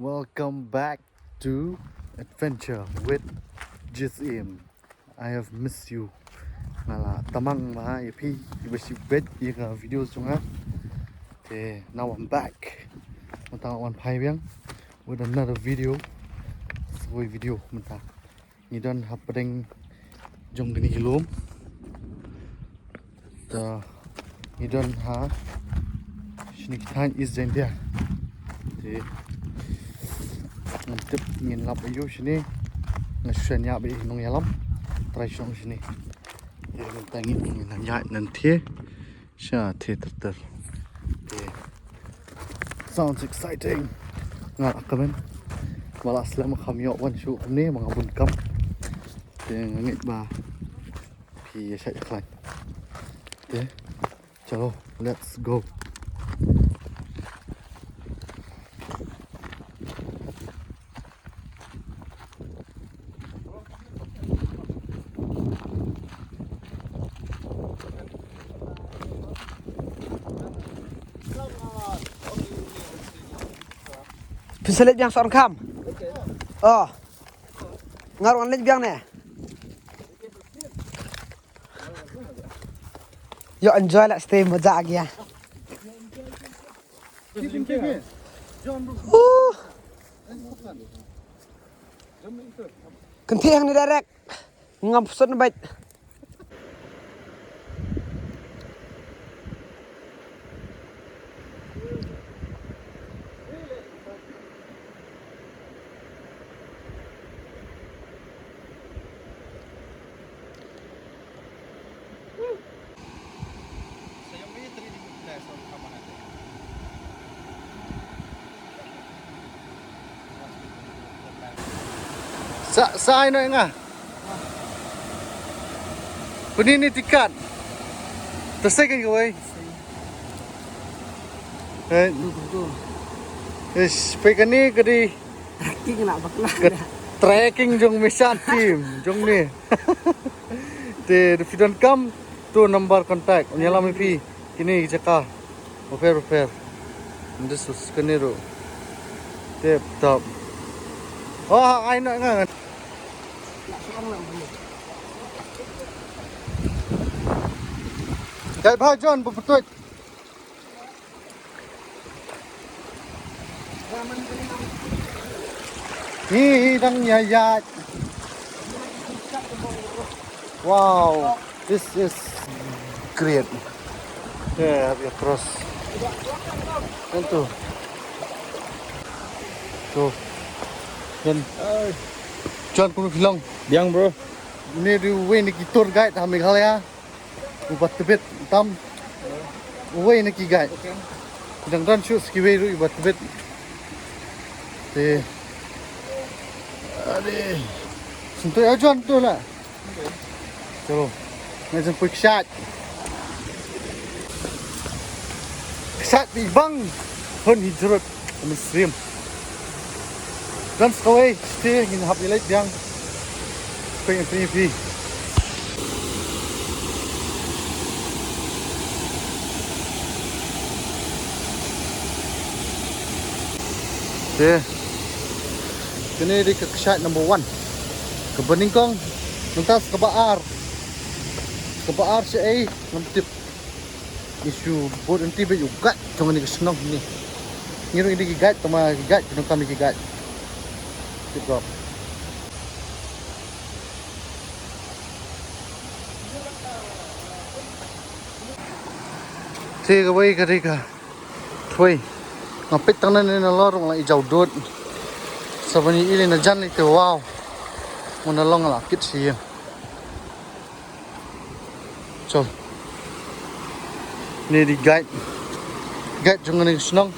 Welcome back to Adventure with GSM. I have missed you. Ngala tamang ma yapi ibasi bet ika video sunga. Okay, now I'm back. Mata wan phai biang with another video. Soi video mata. Ni don happening jong gini hilom. The ni don ha sini kita is jendia. Okay. Ngintip ngin lap ayo sini ngasunya be nong yalam try song sini ya ngintangin ngin nanya nanti sha the ter sounds exciting ngal akamen wala aslam khamyo wan shu ni mga bunkam te ngit ba phi sai khan te chalo let's go. Piselit biang seorang kam. Oh. Ngaruh aneh biang ne. Yo enjoy lah stay mजा आ गया. Kentiang ni direct. Ngam pesan baik. Sa ino nga. Kunini tikat. Tersay kan kau Pekani kadi Trekking nak bakla. trekking jong mission team jong ni. If you don't come, to number contact. Nyala mipi kini jaka. Repair. This was kaniro. Tip top. Oh, I know nga. Kay ba John buputut. Dang yayat. Wow, this is great. Yeah, we cross. Itu. Tuh. Dan John kuno bilang, Biang bro. ini di way ni tour guide ha Meghalaya. Ubat tebet tam. Way ni guide. Dan dan shoot skiway ru ubat tebet. Te. Ade. Sentuh ya John tu lah. Chalo. Macam quick shot. Shot di bang. Hơn hijrot. Kami stream. Dan sekawai, stay in happy light yang pengen pi. Okay. Kini di shot number 1. Kebeningkong mentas kebaar si ai namtip isu bod nanti be juga jangan ni kesenang ni. Ngiru ini gigat tama gigat kena kami gigat. Tiếp thì cái bây cái gì cả thôi ngọc bích tăng lên nó lo rồi lại giàu đốt sau khi đi lên dân thì wow muốn nó long là kít gì rồi này đi gạch trong cái này snow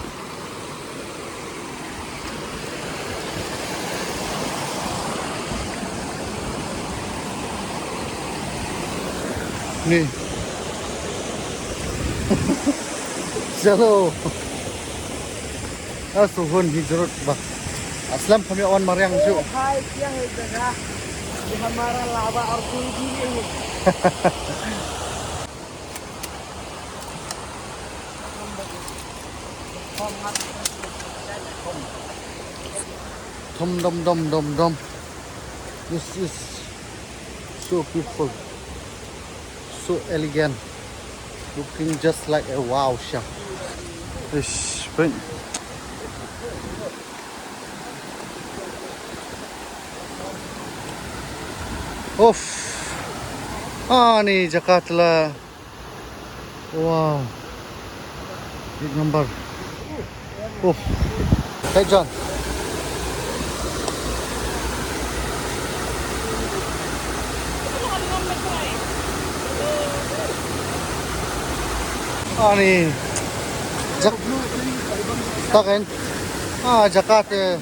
nih Zalo Asuhun hijrut bah Aslam kami awan mariang ju Hai क्या है जगह ये हमारा लावा और पूंजी नहीं है. Dom dom dom dom dom. This is so beautiful, so elegant, looking just like a wow shop. Ish, but off. Ni Jakarta lah. Wow. Big number. Oh. Hey John. Ni Taken. Jakarta.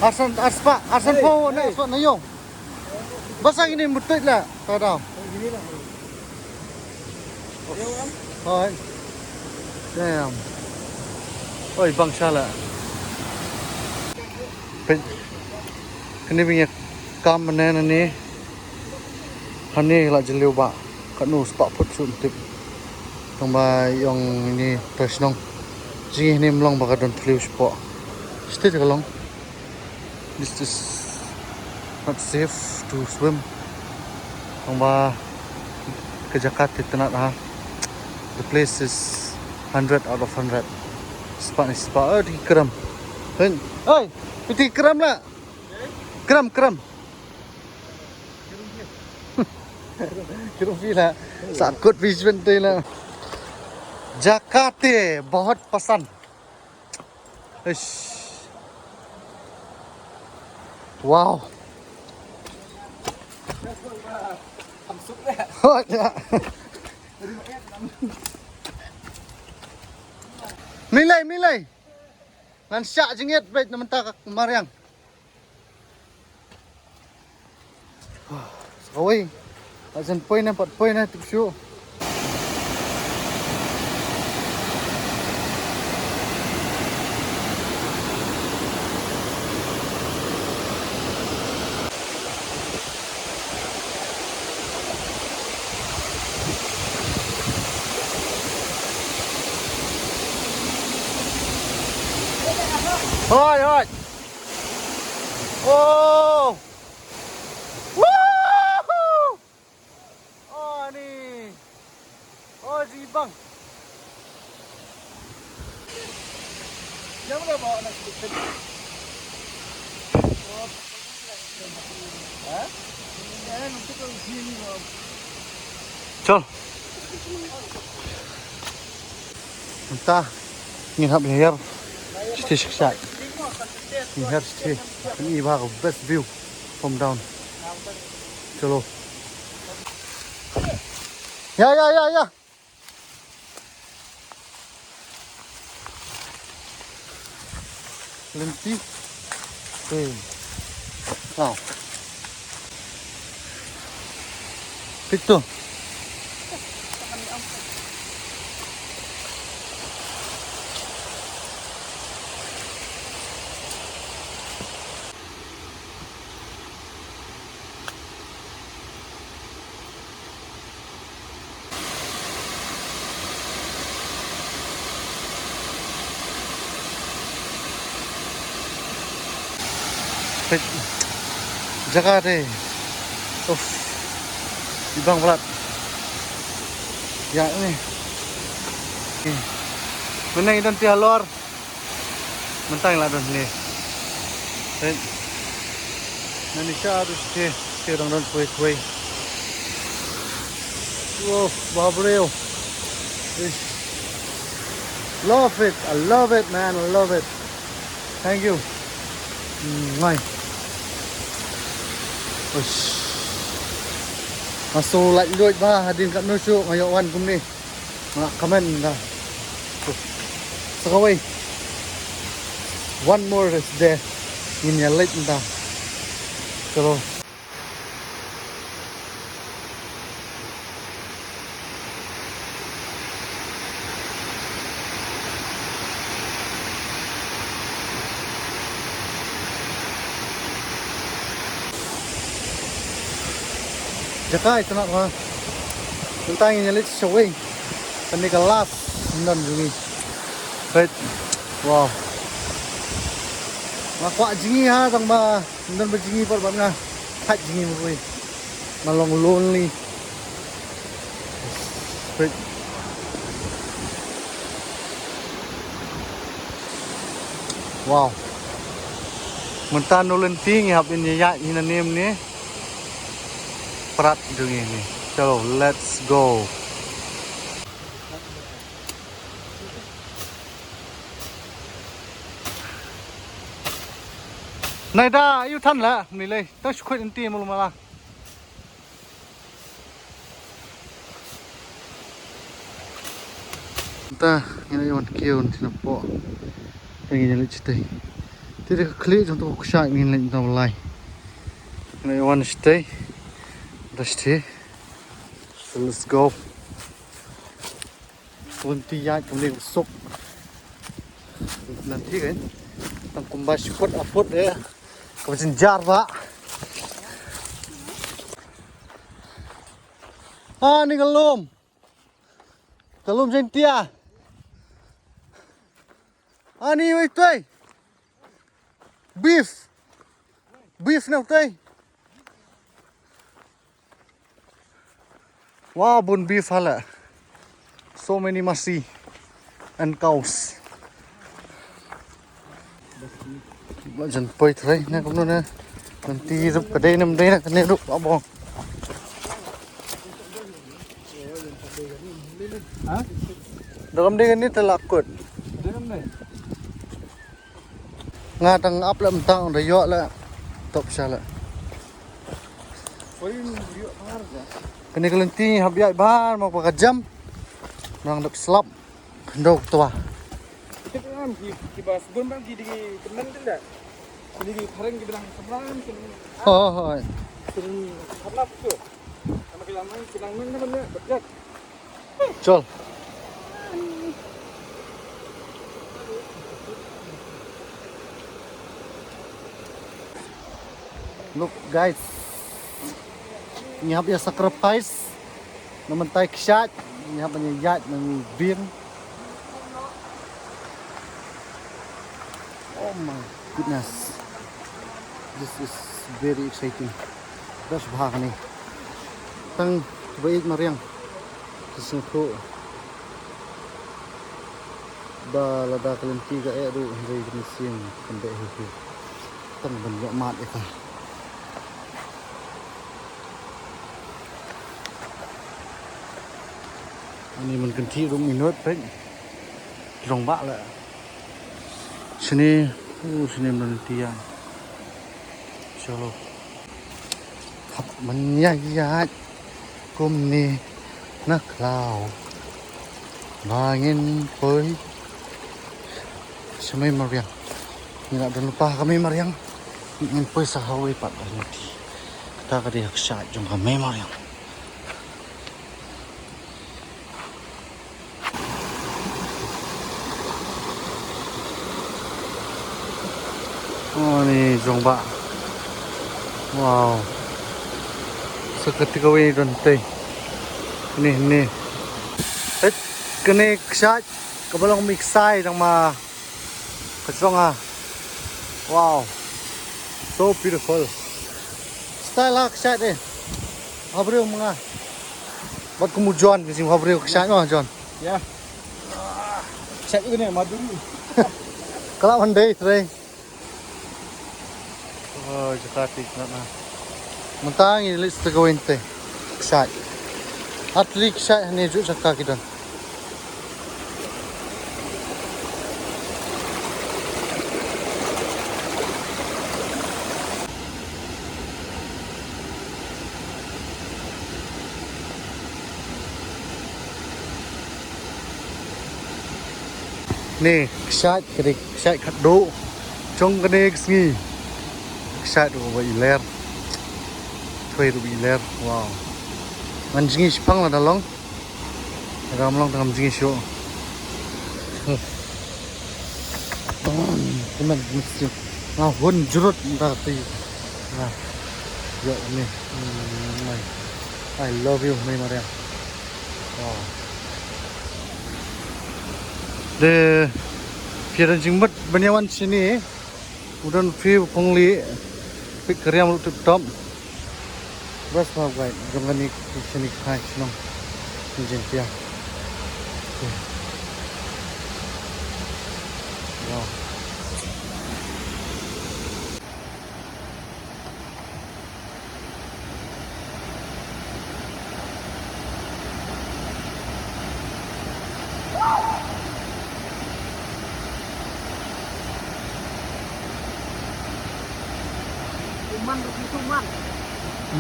Arsan po na so na yung. Basta ini mutit lah. Tahu. Hai. Damn. Oi, bangsa lah. Ini punya kam mana ni? Hani lah jeliu ba. Kanu sepak put suntik. Tambah yang ini tersenong. Jing ini melong bakal don jeliu sepak. Stay kalong. This is not safe to swim. Tambah ke Jakarta tenat ha. The place is 100 out of 100. Spot ni spot di keram. Oi, piti keram lah. Keram. Keram lah. Sakut vision tu lah. Jakarta, बहुत पसंद. Wow. Oh ya. Milai. Lan syak jengit baik naman ta mariang. Sekawai. Asan poin na 4 poin na tipsyo. Hoi. Oh. Woohoo. Oh ni. Oh Zibang. Jangan bawa nak sedikit. Ha? Nanti kau sini mau. Chol. Entah. Ni hab leher. Stay shot. Here stay. Ini bahag best view from down. Chalo. Ya. Lenti. Now. Itu. Jakarta. Uff. Ibang berat. Ya ini. Mana idan tiah lor. Mentang lah dan ni. Indonesia harus stay orang kue. Wow, bahabreo. Love it. I love it, man. I love it. Thank you. Ngay. Masuk lạnh đuổi ba hadin kat nusu ngayon kum ni. Mga kamen na. Sakaway. One more is there. Ini late nta. Chalo. Jakarta itu nak apa? Tentang ini lihat showing. Ini kelas non ini. But wow. mà quạ chính ha rằng mà nên bên chính phần bạn nga khách chính một người mà lòng lonely wow mình ta nô lên tiếng học bên nhà như là nem nhé prat đường này chalo let's go này ra yêu thân là này đây ta sẽ khuyên tiền mà là ta như này còn kêu thì nó bỏ cái này là chỉ thế thì cái clip chúng tôi sẽ mình lên tàu lại này one stay stay so let's go quân ti ya trong đây sốc nanti kan tang kumbas spot apot ya kau senjar pak ni kalum sentia ni wait tay beef nào tay wow bun beef hala so many masi and cows dần pơi thôi nè cũng nè nanti giúp cái đây nằm đây là cái này giúp bong dalam dia ni terlakut nga tang up lam tang da yo la top sala kene kelenti habiat bar mau pakai jam nang dok slap ndok tua Kibas bun bang di kemen tidak di kering di bilang seberang oh sini apa tu sama kilang main kan bener betul chol look guys यहाँ पे sacrifice namantai kshat यहाँ पे yat ng bin oh my goodness this is very exciting das bhag ni tang baik mariang kisungko ba lada kelenti ga eru dari mesin kende hihi tang banyak mat eta ini mình cần thi đúng minute đấy rong bạ lại sini sini mình tia chalo khắp mình nhảy cùng ni nắc lao và ingin pergi semai mariang tidak ada lupa kami mariang ingin pergi sahawai pat nanti kita kadi haksa jom kami mariang oh ni jongba wow seketika ini donte ni kene ksat kabalong mixai dang ma kasonga wow so beautiful style lah ksat eh habreu mga bat kemujuan kasi habreu ksat no John ya cek juga nih madu kalau andai tray oh Jakarta na mentang ini list gawin te ksat at least ksat ni ju sakka kidan nè sai cái này sai khát độ trong cái này gì sai đồ vậy ler thuê đồ bị ler wow mình chỉ phăng là đàn long làm long làm gì show cái mình nào hôn rút ra thì vậy nè I love you mấy Maria wow de piran jingbat banyawan sini Udan free pungli pik keriam lu top. Bas ma gai jangan ni sini khai senang. Injin dia. Wow.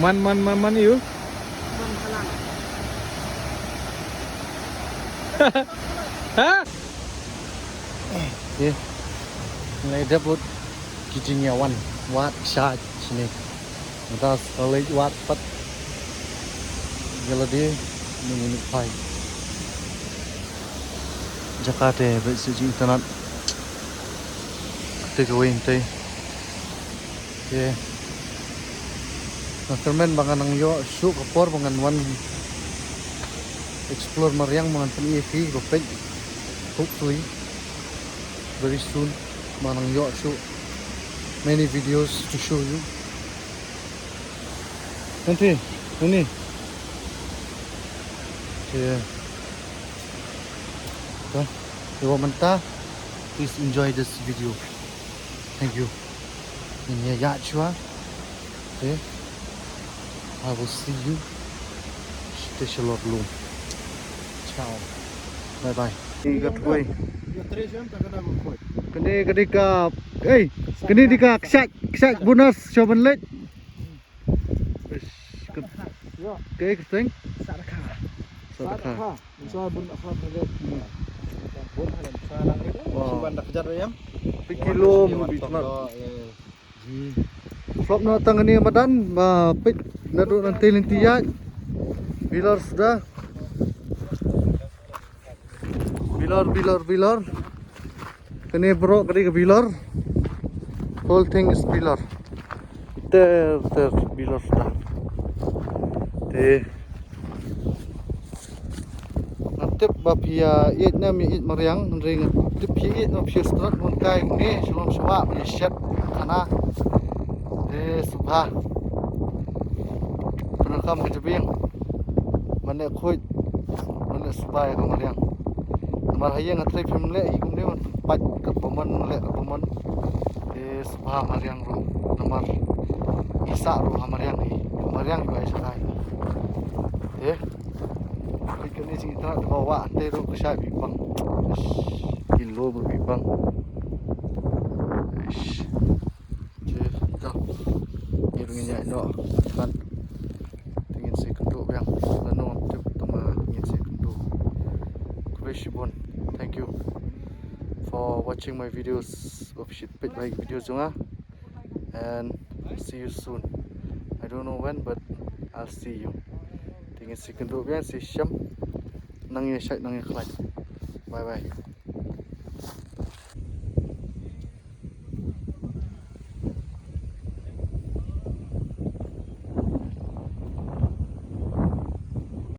Man you. Hah? Okay. Mulai dapat kitchennya watt shot sini. Kita sekali watt pat. Kalau dia minit pai. Jakarta bersih internet. Take away nanti. Okay. Nasterman bangan nang yo shoot kapor bangan explore Mariang bangan pen EV gopek. Hopefully very soon manang yo shoot many videos to show you. Nanti ini. Okay. Okay. Yo mentah. Please enjoy this video. Thank you. Ini ya chua. Okay. I will see you. Stay shalom. Ciao. Bye bye. Ikat gue. Kene ketika, kene dika ksak bonus showen lek. Oke, keteng. Sadaka. Insya bun akhlak terlihat. Bun halam salang itu. Siwan dah kejar yang. Kilo lebih cepat. Flop na tangan ni madan, pit nado nanti lintiya. Bilar sudah. Bilar. Kene bro kali ke bilar. Whole thing is bilar. Ter bilar sudah. Natip bapia it na mi it Mariang ring tip it no pure strat mon kai ni shalom shwa mi shet kana. Subha. Penakam kejebing. Mana khoi mana subaya ka Mariang. Mar hayang atrai phim le hi kum ne man pat ka paman le ka paman. Subha Mariang ro namar isa ro Mariang hi. Mariang bai sakai. Ikan ni kita bawa ante ro kusai bipang. Kilo berbipang. Irungnya no kan ingin si kenduk yang lano tip tama ingin si kenduk kubeshibon. Thank you for watching my videos of shit pit my videos junga, and see you soon. I don't know when, but I'll see you. Ingin si kenduk yang si syam nang ye syait nang ye khlai. Bye bye.